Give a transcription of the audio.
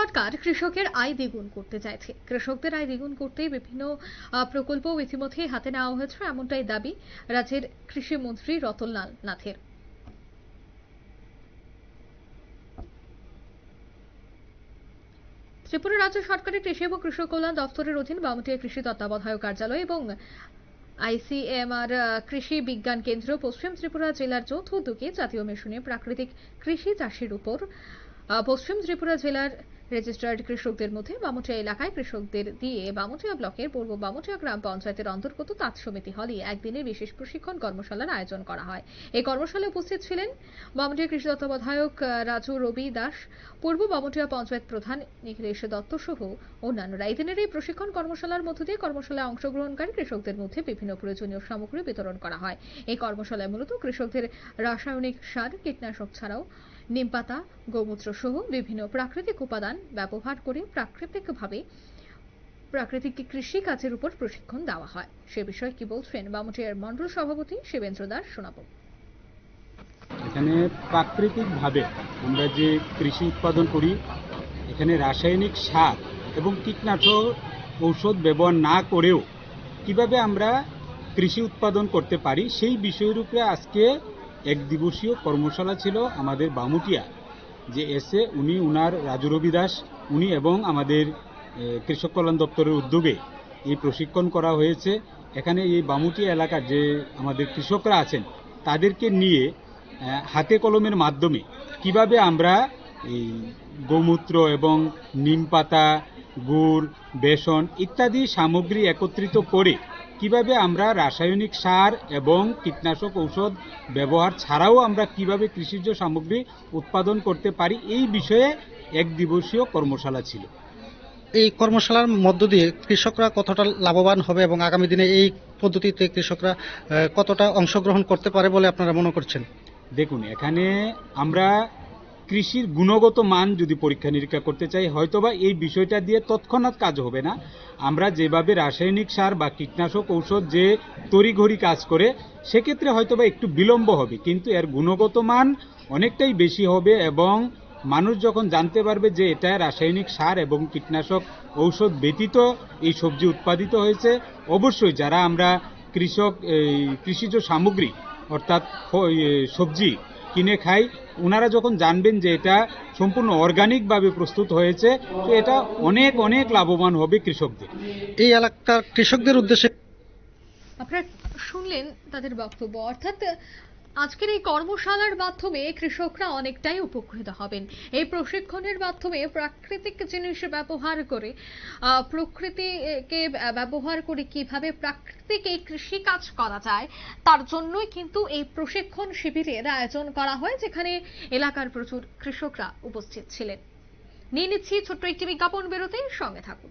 সরকার কৃষকের আয় দ্বিগুণ করতে চাইছে। কৃষকদের আয় দ্বিগুণ করতে বিভিন্ন প্রকল্প ইতিমধ্যে হাতে নেওয়া হয়েছে, এমনটাই দাবি রাজ্যের কৃষি মন্ত্রী রতনলাল নাথের। ত্রিপুরা রাজ্য সরকারের কৃষি এবং কৃষক কল্যাণ দপ্তরের অধীন বামুটিয়া কৃষি তত্ত্বাবধায়ক কার্যালয় এবং আইসিএমআর কৃষি বিজ্ঞান কেন্দ্র পশ্চিম ত্রিপুরা জেলার যৌথ উদ্যোগে জাতীয় মিশনে প্রাকৃতিক কৃষি চাষের উপর পশ্চিম ত্রিপুরা জেলার রেজিস্টার্ড কৃষকদের মধ্যে বামুটিয়া এলাকায় কৃষকদের দিয়ে বামুটিয়া ব্লকের পূর্ব বামুটিয়া গ্রাম পঞ্চায়েতের অন্তর্গত তাঁত সমিতি হলে একদিনের বিশেষ প্রশিক্ষণ কর্মশালার আয়োজন করা হয়। এই কর্মশালায় উপস্থিত ছিলেন বামুটিয়া কৃষি তত্ত্বাবধায়ক রাজু রবি দাস, পূর্ব বামুটিয়া পঞ্চায়েত প্রধান নিখিলেশ দত্ত সহ অন্যান্যরা। এই দিনের এই প্রশিক্ষণ কর্মশালার মধ্য দিয়ে কর্মশালায় অংশগ্রহণকারী কৃষকদের মধ্যে বিভিন্ন প্রয়োজনীয় সামগ্রী বিতরণ করা হয়। এই কর্মশালায় মূলত কৃষকদের রাসায়নিক সার, কীটনাশক ছাড়াও নিমপাতা, গোমূত্র সহ বিভিন্ন প্রাকৃতিক উপাদান ব্যবহার করে প্রাকৃতিক কৃষি কাজের উপর প্রশিক্ষণ দেওয়া হয়। সে বিষয়ে কি বলছেন বামুটিয়ার মন্ডল সভাপতি শিবেন্দ্র দাস, শোনাবো। এখানে প্রাকৃতিকভাবে আমরা যে কৃষি উৎপাদন করি, এখানে রাসায়নিক সার এবং কীটনাশক ঔষধ ব্যবহার না করেও কিভাবে আমরা কৃষি উৎপাদন করতে পারি সেই বিষয়ের উপরে আজকে এক দিবসীয় কর্মশালা ছিল আমাদের বামুটিয়া যে এসে উনার রাজু রবি দাস উনি এবং আমাদের কৃষক কল্যাণ দপ্তরের উদ্যোগে এই প্রশিক্ষণ করা হয়েছে। এখানে এই বামুটিয়া এলাকার যে আমাদের কৃষকরা আছেন তাদেরকে নিয়ে হাতে কলমের মাধ্যমে কিভাবে আমরা এই গোমূত্র এবং নিমপাতা, গুড়, বেসন ইত্যাদি সামগ্রী একত্রিত করে কিভাবে আমরা রাসায়নিক সার এবং কীটনাশক ঔষধ ব্যবহার ছাড়াও আমরা কিভাবে কৃষিজ সামগ্রী উৎপাদন করতে পারি এই বিষয়ে এক দিবসীয় কর্মশালা ছিল। এই কর্মশালার মধ্য দিয়ে কৃষকরা কতটা লাভবান হবে এবং আগামী দিনে এই পদ্ধতিতে কৃষকরা কতটা অংশগ্রহণ করতে পারে বলে আপনারা মনে করছেন? দেখুন, এখানে আমরা কৃষির গুণগত মান যদি পরীক্ষা নিরীক্ষা করতে চাই হয়তোবা এই বিষয়টা দিয়ে তৎক্ষণাৎ কাজ হবে না। আমরা যেভাবে রাসায়নিক সার বা কীটনাশক ঔষধ যে তড়িঘড়ি কাজ করে সেক্ষেত্রে হয়তোবা একটু বিলম্ব হবে, কিন্তু এর গুণগত মান অনেকটাই বেশি হবে এবং মানুষ যখন জানতে পারবে যে এটা রাসায়নিক সার এবং কীটনাশক ঔষধ ব্যতীত এই সবজি উৎপাদিত হয়েছে, অবশ্যই যারা আমরা কৃষিজ সামগ্রী অর্থাৎ সবজি কিনে খাই ওনারা যখন জানবেন যে এটা সম্পূর্ণ অর্গানিকভাবে প্রস্তুত হয়েছে তো এটা অনেক অনেক লাভবান হবে কৃষকদের। এই এলাকার কৃষকদের উদ্দেশ্যে আপনারা শুনলেন তাদের বক্তব্য। অর্থাৎ আজকের এই কর্মশালার মাধ্যমে কৃষকরা অনেকটাই উপকৃত হবেন। এই প্রশিক্ষণের মাধ্যমে প্রাকৃতিক জিনিস ব্যবহার করে প্রকৃতিকে ব্যবহার করে কিভাবে প্রাকৃতিক এই কৃষি কাজ করা যায় তার জন্যই কিন্তু এই প্রশিক্ষণ শিবিরের আয়োজন করা হয়, যেখানে এলাকার প্রচুর কৃষকরা উপস্থিত ছিলেন। নিয়ে নিচ্ছি ছোট্ট একটি বিজ্ঞাপন বিরতি, সঙ্গে থাকুন।